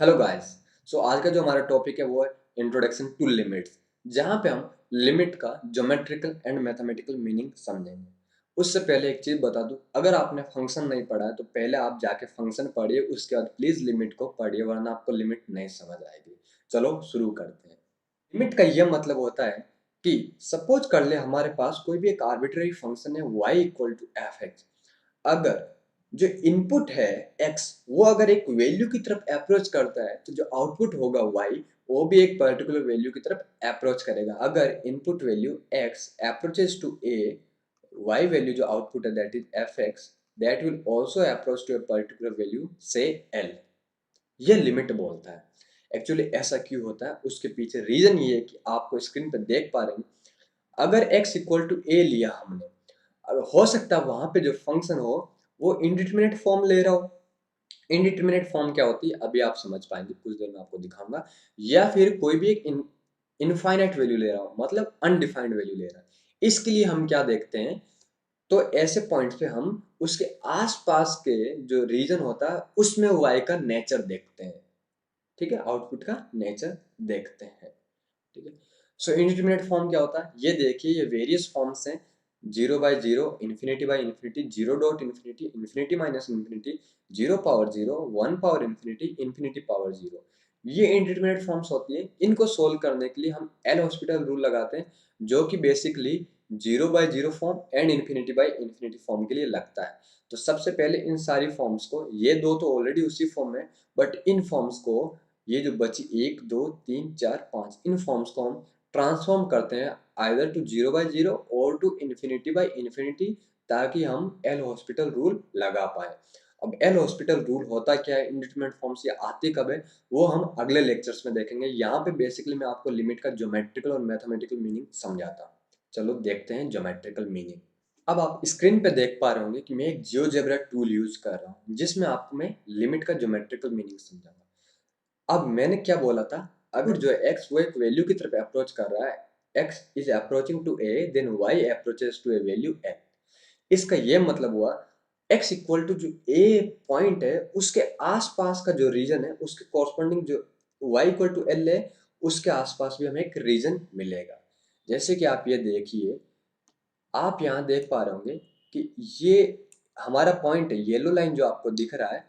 Hello guys. सो आज का जो हमारा टॉपिक है वो है इंट्रोडक्शन टू लिमिट्स, जहाँ पे हम लिमिट का ज्योमेट्रिकल एंड मैथमेटिकल मीनिंग समझेंगे। उससे पहले एक चीज़ बता दूं, अगर आपने फंक्शन नहीं पढ़ा है तो पहले आप जाके फंक्शन पढ़िए, उसके बाद प्लीज़ लिमिट को पढ़िए, वरना आपको लिमिट नहीं समझ आएगी। चलो शुरू करते हैं। लिमिट का यह मतलब होता है कि सपोज कर ले हमारे पास कोई भी एक आर्बिट्ररी फंक्शन है y equal to F X. अगर जो इनपुट है x वो अगर एक वैल्यू की तरफ अप्रोच करता है तो जो आउटपुट होगा y वो भी एक पर्टिकुलर वैल्यू की तरफ अप्रोच करेगा। अगर input value x approaches to a, y value जो आउटपुट है that is fx, that will also approach to a particular value से l। ये लिमिट बोलता है। एक्चुअली ऐसा क्यों होता है उसके पीछे रीजन ये है कि आपको स्क्रीन पर देख पा रहे हैं, अगर x इक्वल टू a लिया हमने, अब हो सकता है वहां पे जो फंक्शन हो वो इनडिटरमिनेट फॉर्म ले रहा हो। इनडिटरमिनेट फॉर्म क्या होती है अभी आप समझ पाएंगे, कुछ देर में आपको दिखाऊंगा। या फिर कोई भी एक इनफाइनाइट वैल्यू ले रहा हो, मतलब अनडिफाइंड वैल्यू ले रहा है। इसके लिए हम क्या देखते हैं, तो ऐसे पॉइंट्स पे हम उसके आसपास के जो रीजन होता है उसमें y का नेचर देखते हैं। ठीक है, आउटपुट का नेचर देखते हैं। ठीक है। सो इंडिटरमिनेट फॉर्म क्या होता है ये देखिए, ये वेरियस फॉर्म्स हैं। 0/0, infinity by infinity, 0 dot infinity, infinity minus infinity, 0 power 0, 1 power infinity, infinity power 0। ये इंडिटरमिनेट फॉर्म्स होती है। इनको सोल्व करने के लिए हम एल हॉस्पिटल रूल लगाते हैं, जो कि basically 0/0 form and infinity by infinity form के लिए लगता है। तो सबसे पहले इन सारी फॉर्म्स को, ये दो तो ऑलरेडी उसी फॉर्म में, बट इन फॉर्म्स को, ये जो बची 1 2 3 4 5, इन फॉर्म्स को हम ट्रांसफॉर्म करते हैं आइदर टू 0/0 और टू इन्फिनिटी बाई इन्फिनिटी, ताकि हम एल हॉस्पिटल रूल लगा पाए। अब एल हॉस्पिटल रूल होता क्या है, इंडिटरमिनेट फॉर्म्स ये आते कब है, वो हम अगले लेक्चर्स में देखेंगे। यहाँ पे बेसिकली मैं आपको लिमिट का ज्योमेट्रिकल और मैथमेटिकल मीनिंग समझाता हूँ। चलो देखते हैं ज्योमेट्रिकल मीनिंग। अब आप स्क्रीन पे देख पा रहे होंगे कि मैं एक जियोजेब्रा टूल यूज कर रहा हूँ, जिसमें आपको मैं लिमिट का ज्योमेट्रिकल मीनिंग समझाऊंगा। अब मैंने क्या बोला था, अगर जो x वो एक वैल्यू की तरफ अप्रोच कर रहा है, x is approaching to a, then y approaches to a value n। इसका ये मतलब हुआ x इक्वल टू जो a पॉइंट है उसके आसपास का जो रीजन है उसके कॉरस्पॉन्डिंग जो y इक्वल टू l है, उसके आसपास भी हमें एक रीजन मिलेगा। जैसे कि आप ये देखिए, आप यहाँ देख पा रहे होंगे कि ये हमारा पॉइंट है, येलो लाइन जो आपको दिख रहा है,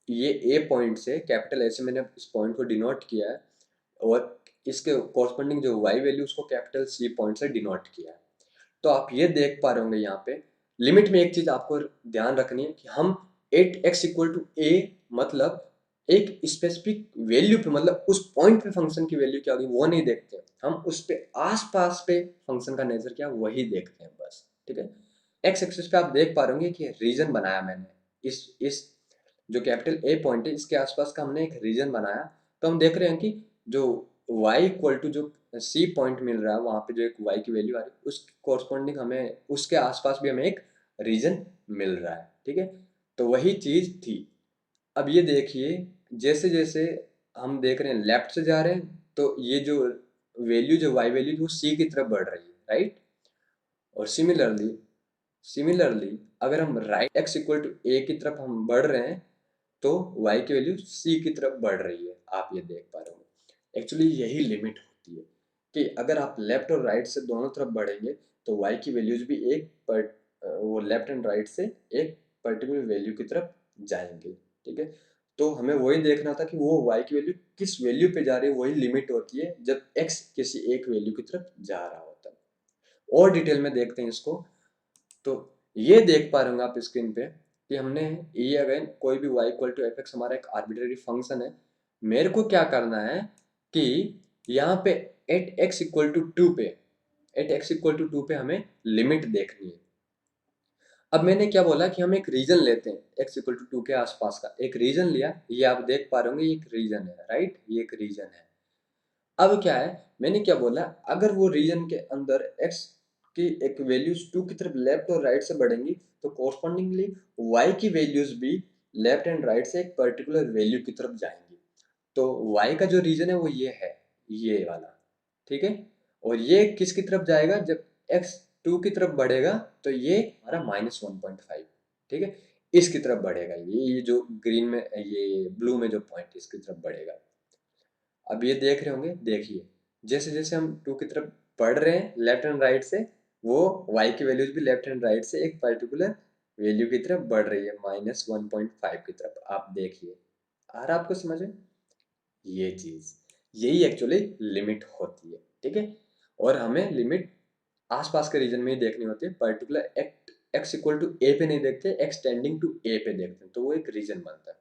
ये ए पॉइंट से, कैपिटल ए से मैंने इस पॉइंट को डिनोट किया है, और इसके कॉरस्पॉन्डिंग जो वाई वैल्यू उसको कैपिटल सी पॉइंट से डिनोट किया है। तो आप ये देख पा रहे होंगे यहाँ पे लिमिट में एक चीज आपको ध्यान रखनी है कि हम 8x इक्वल टू ए, मतलब एक स्पेसिफिक वैल्यू पे, मतलब उस पॉइंट पे फंक्शन की वैल्यू क्या होगी वो नहीं देखते, हम उस पे आसपास पे फंक्शन का नेचर क्या वही देखते हैं बस। ठीक है। एक्स एक्सिस पे आप देख पा रहे होंगे कि रीजन बनाया मैंने, इस जो कैपिटल ए पॉइंट है इसके आसपास का हमने एक रीजन बनाया। तो हम देख रहे हैं कि जो y इक्वल टू जो सी पॉइंट मिल रहा है, वहां पे जो एक y की वैल्यू आ रही है उस कॉरस्पॉन्डिंग हमें उसके आसपास भी हमें एक रीजन मिल रहा है। ठीक है। तो वही चीज थी। अब ये देखिए, जैसे जैसे हम देख रहे हैं लेफ्ट से जा रहे हैं, तो ये जो वैल्यू, जो y वैल्यू वो c की तरफ बढ़ रही है, राइट। और सिमिलरली अगर हम right x equal to a की तरफ हम बढ़ रहे हैं, तो y की वैल्यू c की तरफ बढ़ रही है, आप ये देख पा रहे हो। एक्चुअली यही लिमिट होती है कि अगर आप लेफ्ट और राइट से दोनों तरफ बढ़ेंगे तो y की वैल्यूज भी वो लेफ्ट एंड राइट से एक पर्टिकुलर वैल्यू की तरफ जाएंगे। ठीक है। तो हमें वही देखना था कि वो y की वैल्यू किस वैल्यू पे जा रही है, वही लिमिट होती है जब x किसी एक वैल्यू की तरफ जा रहा होता है। और डिटेल में देखते हैं इसको। तो ये देख पा रहे होंगे आप स्क्रीन पे कि हमने ये, अगेन कोई भी y equal to F x हमारा एक आर्बिट्रेरी फंक्शन है। मेरे को क्या करना है कि यहाँ पे at x equal to two पे, पे हमें लिमिट देखनी है। अब मैंने क्या बोला कि हम एक रीजन लेते हैं x इक्वल टू टू के आसपास का एक रीजन लिया, ये आप देख पा रहे होंगे ये एक रीजन है, राइट, ये एक रीजन है। अब क्या है, मैंने क्या बोला, अगर वो रीजन के अंदर x की एक वैल्यूज टू की तरफ लेफ्ट और राइट से बढ़ेंगी तो कोरस्पॉन्डिंगली y की वैल्यूज भी लेफ्ट एंड राइट से एक पर्टिकुलर वैल्यू की तरफ जाएंगी। तो y का जो रीजन है वो ये है, ये वाला। ठीक है। और ये किसकी तरफ जाएगा, जब x टू की तरफ बढ़ेगा तो ये हमारा -1.5। ठीक है। इसकी तरफ बढ़ेगा, ये जो ग्रीन में, ये ब्लू में जो पॉइंट इसकी तरफ बढ़ेगा। अब ये देख रहे होंगे, देखिए जैसे जैसे हम 2 की तरफ बढ़ रहे हैं लेफ्ट एंड राइट से, वो y की वैल्यूज भी लेफ्ट एंड राइट से एक पर्टिकुलर वैल्यू की तरफ बढ़ रही है, -1.5 की तरफ। आप देखिए, आ रहा आपको समझ में? ये चीज, यही एक्चुअली लिमिट होती है, ठीक है। और हमें लिमिट आसपास के रीजन में ही देखनी होती है, पर्टिकुलर एक्स इक्वल टू ए पे नहीं देखते, एक्स टेंडिंग टू ए पे देखते हैं, तो वो एक रीजन बनता है।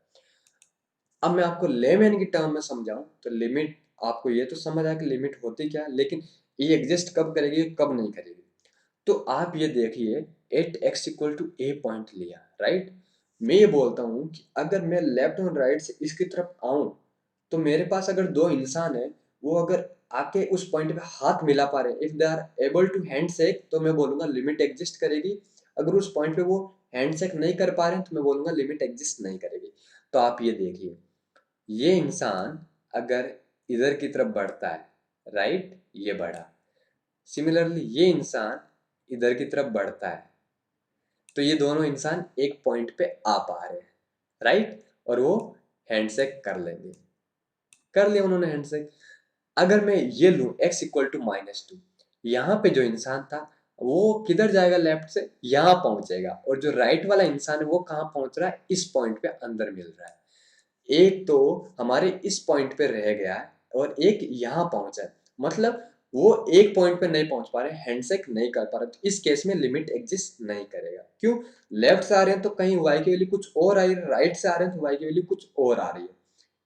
अब मैं आपको लेमैन की टर्म में समझाऊं तो लिमिट, आपको ये तो समझ आया कि लिमिट होती क्या है, लेकिन ये एग्जिस्ट कब करेगी कब नहीं करेगी। तो आप ये देखिए, at x equal to a point लिया, राइट। मैं ये बोलता हूँ कि अगर मैं लेफ्ट और राइट से इसकी तरफ आऊं, तो मेरे पास अगर दो इंसान है, वो अगर आके उस पॉइंट पे हाथ मिला पा रहे, if they are able to hand shake, तो मैं बोलूंगा लिमिट एग्जिस्ट करेगी। अगर उस पॉइंट पे वो हैंड शेक नहीं कर पा रहे हैं, तो मैं बोलूंगा लिमिट एग्जिस्ट नहीं करेगी। तो आप ये देखिए, ये इंसान अगर इधर की तरफ बढ़ता है, राइट, ये बढ़ा। सिमिलरली ये इंसान इधर की तरफ बढ़ता है, तो ये दोनों इंसान एक पॉइंट पे आ पा रहे हैं, राइट, और वो हैंडशेक कर लेंगे। कर लिया उन्होंने हैंडशेक। अगर मैं ये लूं x इक्वल टू -2, यहाँ पे जो इंसान था वो किधर जाएगा, लेफ्ट से यहाँ पहुंचेगा, और जो राइट वाला इंसान है वो कहाँ पहुंच रहा है, इस पॉइंट पे अंदर मिल रहा है। एक तो हमारे इस पॉइंट पे रह गया है, और एक यहाँ पहुंचा है, मतलब वो एक पॉइंट पे नहीं पहुंच पा रहे, हैंडशेक नहीं कर पा रहे, तो इस केस में लिमिट एग्जिस्ट नहीं करेगा। क्यों? लेफ्ट से आ रहे हैं तो कहीं y की वैल्यू कुछ और आ रही है, राइट से आ रहे हैं तो y की वैल्यू कुछ और आ रही है,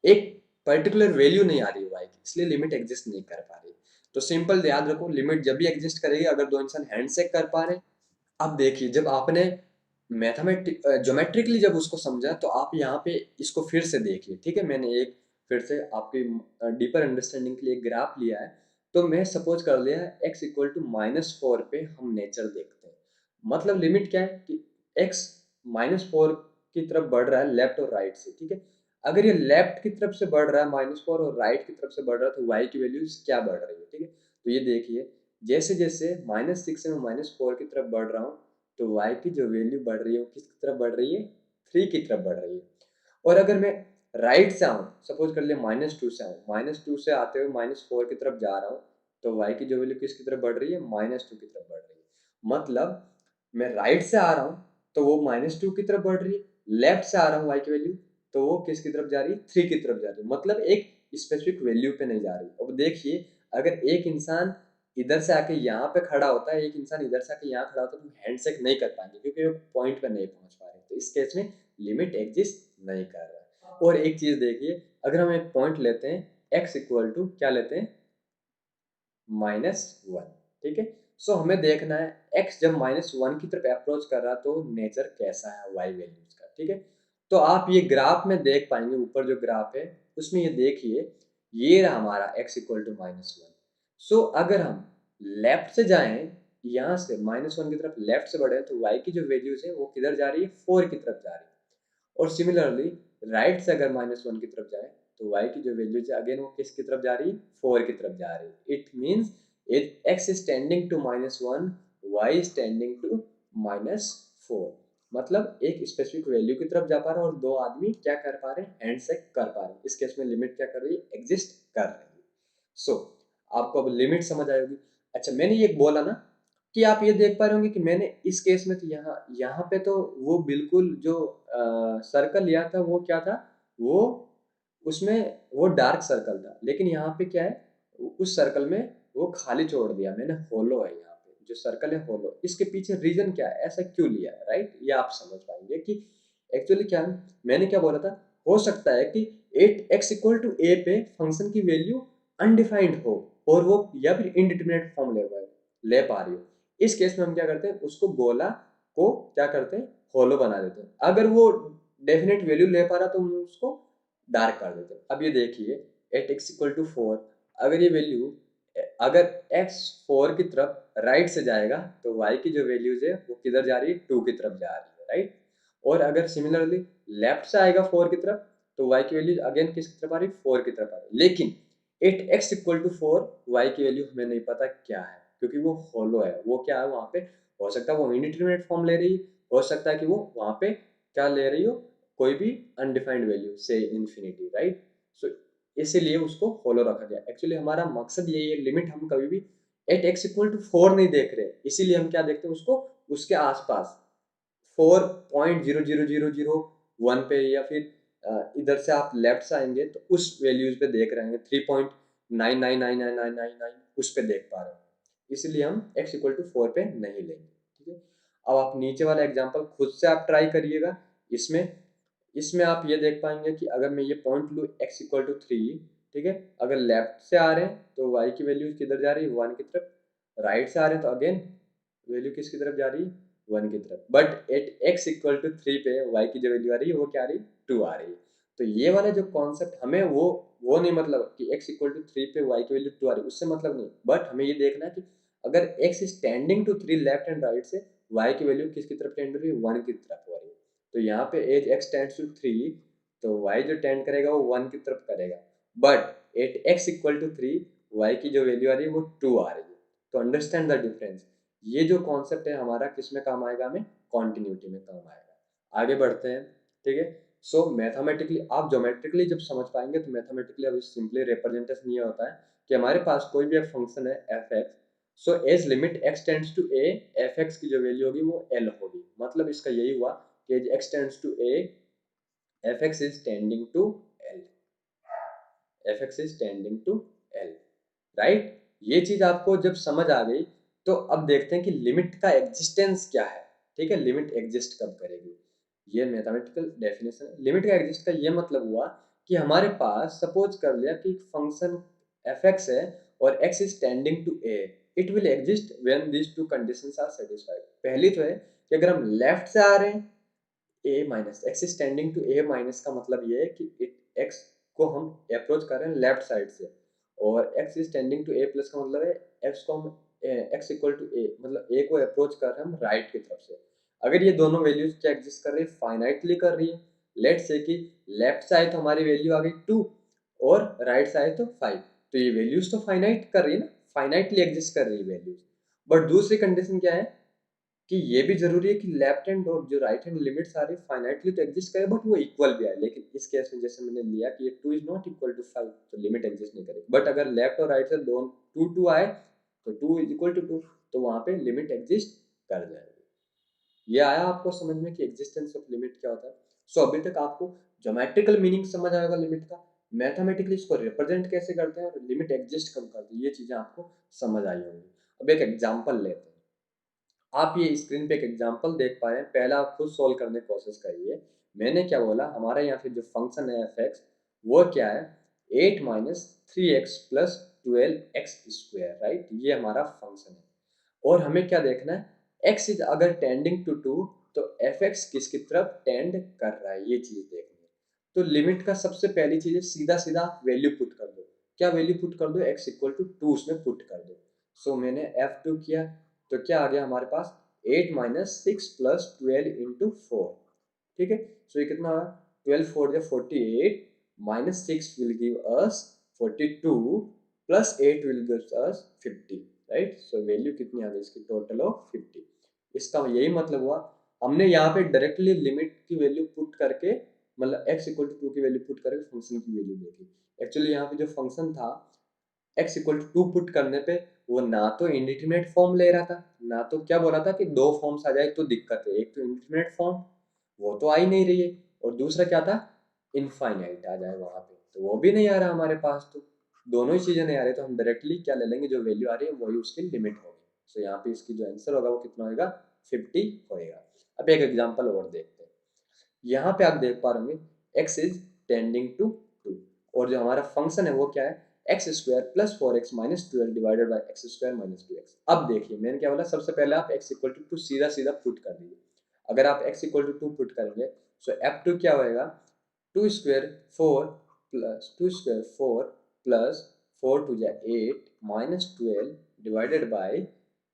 एक पर्टिकुलर वैल्यू नहीं आ रही है y की, इसलिए लिमिट एग्जिस्ट नहीं कर पा रही। तो सिंपल याद रखो, लिमिट जब भी एग्जिस्ट करेगी अगर दो इंसान हैंडशेक कर पा रहे हैं। अब देखिए, जब आपने मैथमेटिक ज्योमेट्रिकली जब उसको समझा, तो आप यहाँ पे इसको फिर से देखिए, ठीक है। मैंने एक फिर से आपकी डीपर अंडरस्टैंडिंग के लिए एक ग्राफ लिया है। तो मैं सपोज कर लिया है x इक्वल टू -4 पे हम नेचर देखते हैं। मतलब लिमिट क्या है कि x -4 की तरफ बढ़ रहा है लेफ्ट और राइट से, ठीक है। अगर ये लेफ्ट की तरफ से बढ़ रहा है -4, और राइट की तरफ से बढ़ रहा है, तो y की वैल्यूज क्या बढ़ रही है, ठीक है। तो ये देखिए, जैसे जैसे -6 से मैं -4 की तरफ बढ़ रहा हूँ, तो y की जो वैल्यू बढ़ रही है वो किस तरफ बढ़ रही है, 3 की तरफ बढ़ रही है। और अगर मैं राइट से आऊँ, सपोज कर लिया -2 से आऊँ, -2 से आते हुए -4 की तरफ जा रहा हूँ, तो y की जो वैल्यू किसकी तरफ बढ़ रही है, -2 की तरफ बढ़ रही है। मतलब मैं राइट से आ रहा हूँ तो वो -2 की तरफ बढ़ रही है, लेफ्ट से आ रहा हूँ y की वैल्यू, तो वो किसकी तरफ जा रही है, 3 की तरफ जा रही है, मतलब एक स्पेसिफिक वैल्यू पे नहीं जा रही। अब देखिए, अगर एक इंसान इधर से आके यहाँ पे खड़ा होता है, एक इंसान इधर से आके यहाँ खड़ा होता है, तो हैंडशेक नहीं कर पाएंगे क्योंकि वो पॉइंट पे नहीं पहुंच पा रहे। तो इस केस में लिमिट एग्जिस्ट नहीं कर रहा। और एक चीज देखिए, अगर हम एक पॉइंट लेते हैं x इक्वल टू क्या लेते हैं, -1, ठीक है। सो हमें देखना है x जब -1 की तरफ अप्रोच कर रहा तो नेचर कैसा है y वैल्यूज का, ठीक है। तो आप ये ग्राफ में देख पाएंगे, ऊपर जो ग्राफ है उसमें ये देखिए, ये रहा हमारा x इक्वल टू -1। सो अगर हम लेफ्ट से जाएं, यहाँ से -1 की तरफ लेफ्ट से बढ़े, तो y की जो वैल्यूज है वो किधर जा रही है, 4 की तरफ जा रही है। और सिमिलरली राइट से अगर -1 की तरफ जाए, तो y की जो वैल्यू है अगेन वो किसकी तरफ जा रही है, 4 की तरफ जा रही है। It means it x is tending to -1, y is tending to -4। मतलब एक स्पेसिफिक वैल्यू की तरफ जा पा रहा है, और दो आदमी क्या कर पा रहे हैं, हैंडशेक कर पा रहे हैं। इस केस में लिमिट क्या कर रही है, एग्जिस्ट कर रही है। सो आपको अब लिमिट समझ आएगी। अच्छा, मैंने ये बोला ना कि आप ये देख पा रहे होंगे कि मैंने इस केस में तो यहाँ यहाँ पे तो वो बिल्कुल जो सर्कल लिया था वो क्या था, वो उसमें वो डार्क सर्कल था, लेकिन यहाँ पे क्या है, उस सर्कल में वो खाली छोड़ दिया मैंने, होलो है यहाँ पे जो सर्कल है, होलो। इसके पीछे रीजन क्या है, ऐसा क्यों लिया है, राइट, ये आप समझ पाएंगे कि एक्चुअली क्या है। मैंने क्या बोला था, हो सकता है कि 8x इक्वल टू a पे फंक्शन की वैल्यू अनडिफाइंड हो, और वो या फिर इनडिटरमिनेट फॉर्म ले पा रही हो। इस केस में हम क्या करते हैं, उसको गोला को क्या करते हैं, होलो बना देते हैं। अगर वो डेफिनेट वैल्यू ले पा रहा तो हम उसको डार्क कर देते हैं। अब ये देखिए, एट एक्स इक्वल टू 4, अगर ये वैल्यू, अगर x 4 की तरफ राइट से जाएगा, तो y की जो वैल्यूज है वो किधर जा रही है, 2 की तरफ जा रही है, राइट। और अगर सिमिलरली लेफ्ट से आएगा 4 की तरफ, तो y की वैल्यू अगेन किसकी तरफ आ रही है, 4 की तरफ आ रही है। लेकिन 8x इक्वल टू 4, y की वैल्यू हमें नहीं पता क्या है, क्योंकि वो होलो है। वो क्या है वहां पे, हो सकता है वो इंडिटरमिनेट फॉर्म ले रही है, हो सकता है कि वो वहां पे क्या ले रही हो, कोई भी अनडिफाइंड वैल्यू से इन्फिनिटी, राइट। सो इसीलिए उसको फॉलो रखा गया। एक्चुअली हमारा मकसद यही है, लिमिट हम कभी भी एट एक्स इक्वल टू 4 नहीं देख रहे, इसीलिए हम क्या देखते हैं उसको उसके आसपास 4.00001 पे, या फिर इधर से आप लेफ्ट से आएंगे तो उस वैल्यूज पे देख रहे हैं, 3.999999 उस पे देख पा रहे हैं, इसलिए हम x इक्वल टू 4 पे नहीं लेंगे, ठीक है। अब आप नीचे वाला एग्जांपल खुद से आप ट्राई करिएगा। इसमें इसमें आप ये देख पाएंगे कि अगर मैं ये पॉइंट लूँ x इक्वल टू 3, ठीक है, अगर लेफ्ट से आ रहे हैं तो y की वैल्यू किधर जा रही है, 1 की तरफ, राइट से आ रहे हैं तो अगेन वैल्यू किसकी तरफ जा रही है, 1 की तरफ। But at x equal to 3 पे y की जो वैल्यू आ रही है वो क्या आ रही है, 2 आ रही है। तो ये वाला जो कॉन्सेप्ट हमें वो नहीं, मतलब कि x इक्वल टू 3 पे y की वैल्यू 2 आ रही है उससे मतलब नहीं, बट हमें ये देखना है कि अगर x is tending to 3 left and right से, y की वैल्यू किसकी तरफ टेंड हो रही है, 1 की तरफ हो रही है। तो यहाँ पे एज x टेंड्स टू 3, तो y जो टेंड करेगा वो 1 की तरफ करेगा, but at x equal to 3 y की जो वैल्यू आ रही है वो 2 आ रही है। तो अंडरस्टैंड द डिफरेंस। ये जो कॉन्सेप्ट है हमारा किस में काम आएगा, हमें कॉन्टिन्यूटी में काम आएगा। आगे बढ़ते हैं, ठीक है। सो मैथमेटिकली आप ज्योमेट्रिकली जब समझ पाएंगे तो मैथमेटिकली अभी सिंपली रिप्रेजेंटेशन ये होता है कि हमारे पास कोई भी एक फंक्शन है f x, so as limit x tends to a, f x की जो वैल्यू होगी वो l होगी। मतलब इसका यही हुआ कि as x tends to a, f x is tending to l, f x is tending to l, right. ये चीज आपको जब समझ आ गई तो अब देखते हैं कि लिमिट का एग्जिस्टेंस क्या है, ठीक है, लिमिट एग्जिस्ट कब करेगी। ये मैथमेटिकल डेफिनेशन है। लिमिट का एग्जिस्ट का ये मतलब हुआ कि हमारे पास सपोज कर लिया कि फंक्शन एफ एक्स है और x is tending to a, it will exist when these two conditions are satisfied. पहली तो है कि अगर हम लेफ्ट से आ रहे हैं, a minus x is tending to a minus का मतलब ये है कि x को हम अप्रोच कर रहे हैं लेफ्ट साइड से, और x is tending to a plus का मतलब है x को हम x इक्वल टू a, मतलब a को अप्रोच कर रहे हैं हम राइट की तरफ से। अगर ये दोनों वैल्यूज क्या एग्जिस्ट कर रही है, फाइनाइटली कर रही है। लेट्स से कि लेफ्ट से आए तो हमारी वैल्यू आ गई 2 और राइट से आए तो 5, तो ये वैल्यूज तो फाइनाइट कर रही है ना, फाइनाइटली एग्जिस्ट कर रही है वैल्यूज। बट दूसरी कंडीशन क्या है कि ये भी जरूरी है कि लेफ्ट हैंड और जो राइट हैंड लिमिट सारे फाइनाइटली तो एग्जिस्ट करे बट वो इक्वल भी आए। लेकिन इस केस में जैसे मैंने लिया कि ये 2 इज नॉट इक्वल टू 5, तो लिमिट एग्जिस्ट नहीं करेगी। बट अगर लेफ्ट और राइट से दोनों 2 2 आए तो 2 इज इक्वल टू 2, तो वहां पे लिमिट एग्जिस्ट कर जाएगी। ये आया आपको समझ में कि एग्जिस्टेंस ऑफ लिमिट क्या होता है। सो अभी तक आपको ज्योमेट्रिकल मीनिंग समझ आएगा लिमिट का, मैथमेटिकली इसको रिप्रेजेंट कैसे करते हैं और लिमिट एग्जिस्ट कब करती है, ये चीजें आपको समझ आई होंगी। अब एक एग्जाम्पल लेते हैं। आप ये स्क्रीन पे एक एग्जांपल देख पा रहे हैं, पहला आप खुद सॉल्व करने की कोशिश करिए। मैंने क्या बोला, हमारे यहाँ पे जो फंक्शन है एफ एक्स वो क्या है, 8 minus 3x plus 12x square, right. ये हमारा फंक्शन है और हमें क्या देखना है, x इज अगर टेंडिंग टू 2 तो एफ एक्स किसकी तरफ टेंड कर रहा है, ये चीज देखनी है। तो लिमिट का सबसे पहली चीज है सीधा सीधा वैल्यू पुट कर दो। क्या वैल्यू पुट कर दो, x इक्वल टू 2 उसमें पुट कर दो। सो मैंने F2 किया तो क्या आ गया हमारे पास, 8 माइनस 6 प्लस 12 इंटू 4, ठीक है। सो ये कितना हुआ, 12 4 या 48 minus 6 will give us 42 plus 8 will give us 50, right. So value कितनी आ गई इसकी, टोटल ऑफ 50। इसका यही मतलब हुआ हमने यहाँ पे डायरेक्टली लिमिट की वैल्यू पुट करके, मतलब x इक्वल टू 2 की वैल्यू पुट करके फंक्शन की वैल्यू देखी। एक्चुअली यहाँ पे जो फंक्शन था x इक्वल टू 2 पुट करने पे वो ना तो इंडिटरमिनेट फॉर्म ले रहा था, ना तो क्या बोला था कि दो फॉर्म्स आ जाए तो दिक्कत है। एक तो इंडिटरमिनेट फॉर्म वो तो आ ही नहीं रही है, और दूसरा क्या था, इनफाइनाइट आ जाए वहां पे, तो वो भी नहीं आ रहा हमारे पास। तो दोनों ही चीजें नहीं आ रही, तो हम डायरेक्टली क्या ले लेंगे, जो वैल्यू आ रही है वही उसकी लिमिट होगी। सो यहाँ पे इसकी जो आंसर होगा वो कितना होगा, 50 होएगा। अब एक एग्जाम्पल और देखते हैं। यहाँ पे आप देख पा रहे होंगे x इज टेंडिंग टू 2, और जो हमारा फंक्शन है वो क्या है, x square plus 4x minus 12 divided by x square minus 2x। अब देखिए मैंने क्या बोला, सबसे पहले आप x इक्वल टू 2 सीधा सीधा पुट कर दीजिए। अगर आप x इक्वल टू 2 पुट करेंगे सो f2 क्या होएगा, 2 square 4 plus 2 square 4 plus 4 two जा 8 minus 12 divided by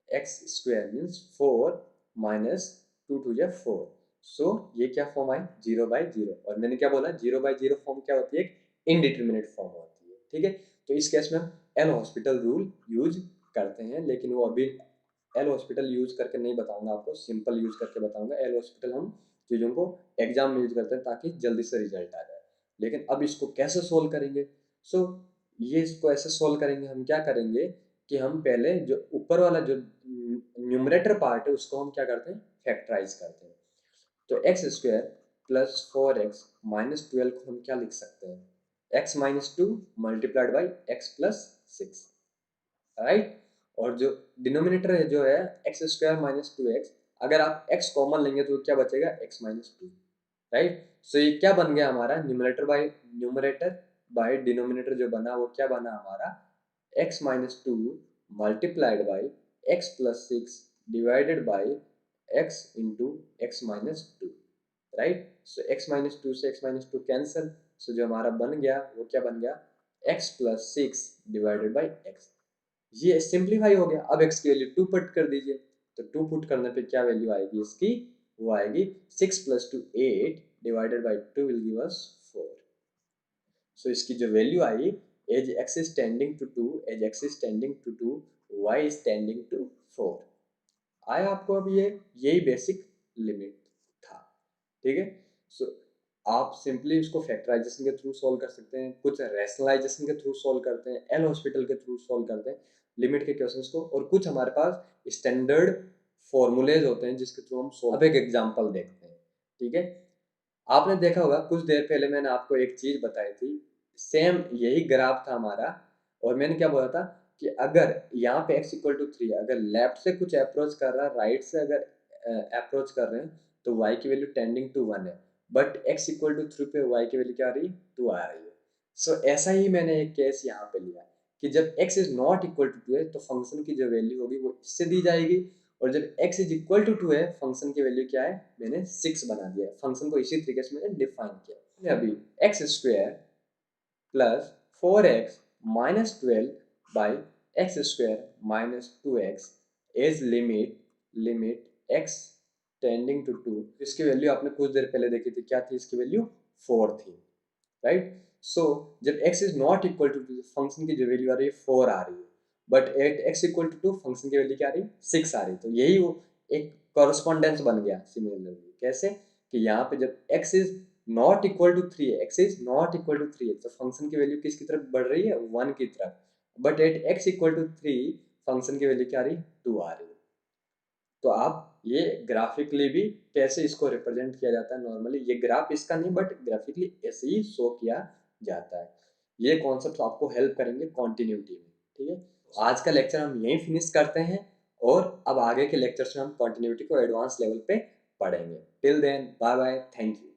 x square means 4 minus 2 two जा 4। सो ये क्या फॉर्म आई, 0/0। और मैंने क्या बोला, 0/0 फॉर्म क्या होती है, एक इनडिटरमिनेट फॉर्म होती है, ठीक है। तो इस केस में हम एल हॉस्पिटल रूल यूज करते हैं, लेकिन वो अभी एल हॉस्पिटल यूज करके नहीं बताऊंगा आपको, सिंपल यूज करके बताऊंगा। एल हॉस्पिटल हम चीज़ों को एग्जाम में यूज करते हैं ताकि जल्दी से रिजल्ट आ जाए। लेकिन अब इसको कैसे सोल्व करेंगे? सो ये इसको ऐसे सोल्व करेंगे, हम क्या करेंगे कि हम पहले जो ऊपर वाला जो न्यूमरेटर पार्ट है उसको हम क्या करते हैं, फैक्टराइज करते हैं। तो x square plus 4x minus 12 को हम क्या लिख सकते हैं, x minus 2 multiplied by x plus 6, right. और जो डिनोमिनेटर है जो है एक्स स्क्वायर माइनस 2x, अगर आप x कॉमन लेंगे तो क्या बचेगा, x माइनस 2, राइट। सो ये क्या बन गया हमारा, न्यूमरेटर बाय डिनोमिनेटर जो बना वो क्या बना हमारा, x minus 2 multiplied by x plus 6 divided by x into x minus 2, right. So x minus 2 से x माइनस 2 कैंसिल, सो जो हमारा बन गया वो क्या बन गया, x plus 6 divided by x. ये सिंप्लीफाई हो गया। अब x की वैल्यू 2 पुट कर दीजिए, तो 2 पुट करने पे क्या वैल्यू आएगी इसकी, वो आएगी 6 plus 2 8 divided by 2 will give us 4। So इसकी जो वैल्यू आई, as x is tending to 2, as x is tending to 2, y is tending to 4। आया आपको अब ये, यही बेसिक लिमिट था, ठीक है। सो आप सिंपली उसको फैक्टराइजेशन के थ्रू सॉल्व कर सकते हैं, कुछ रैशनलाइजेशन के थ्रू सॉल्व करते हैं, एल हॉस्पिटल के थ्रू सॉल्व करते हैं लिमिट के क्वेश्चंस को, और कुछ हमारे पास स्टैंडर्ड फॉर्मूलेज होते हैं जिसके थ्रू हम सॉल्व। अब एक एग्जांपल देखते हैं, ठीक है। आपने देखा होगा कुछ देर पहले मैंने आपको एक चीज बताई थी, सेम यही ग्राफ था हमारा, और मैंने क्या बोला था कि अगर यहाँ पे x इक्वल टू 3, अगर लेफ्ट से कुछ अप्रोच कर रहा है, राइट से अगर अप्रोच कर रहे हैं, तो y की वैल्यू टेंडिंग टू 1 है, बट x इक्वल टू 3 पे y की वैल्यू क्या आ रही है, 2 आ रही है। सो ऐसा ही मैंने एक केस यहाँ पे लिया कि जब x is not equal to 2 है तो फंक्शन की जो वैल्यू होगी वो इससे दी जाएगी, और जब x इज इक्वल टू 2 है फंक्शन की वैल्यू क्या है, मैंने 6 बना दिया है। फंक्शन को इसी तरीके से मैंने डिफाइन किया। अभी x square plus 4x minus 12 by x square minus 2x is limit x tending to 2। इसकी वैल्यू आपने कुछ देर पहले देखी थी, क्या थी इसकी वैल्यू, 4 थी, राइट। सो जब x is not equal to 2 function की जो वैल्यू आ रही है 4 आ रही है, but at x equal to 2 function की वैल्यू क्या आ रही है, 6 आ रही है। तो यही वो एक कॉरेस्पॉन्डेंस बन गया सिमिलरली। कैसे कि यहाँ पे जब x is not equal to 3 है, x is not equal to 3 है, तो फंक्शन की वैल्यू किसकी तरफ बढ़ रही है, 1 की तरफ, but at x equal to 3 function की वैल्यू क्या आ रही है, 2 आ रही है। तो आप ये ग्राफिकली भी कैसे इसको रिप्रेजेंट किया जाता है, नॉर्मली ये ग्राफ इसका नहीं बट ग्राफिकली ऐसे ही शो किया जाता है। ये कॉन्सेप्ट आपको हेल्प करेंगे कॉन्टिन्यूटी में, ठीक है। आज का लेक्चर हम यहीं फिनिश करते हैं, और अब आगे के लेक्चर्स में हम कॉन्टिन्यूटी को एडवांस लेवल पे पढ़ेंगे। Till then bye bye, thank you.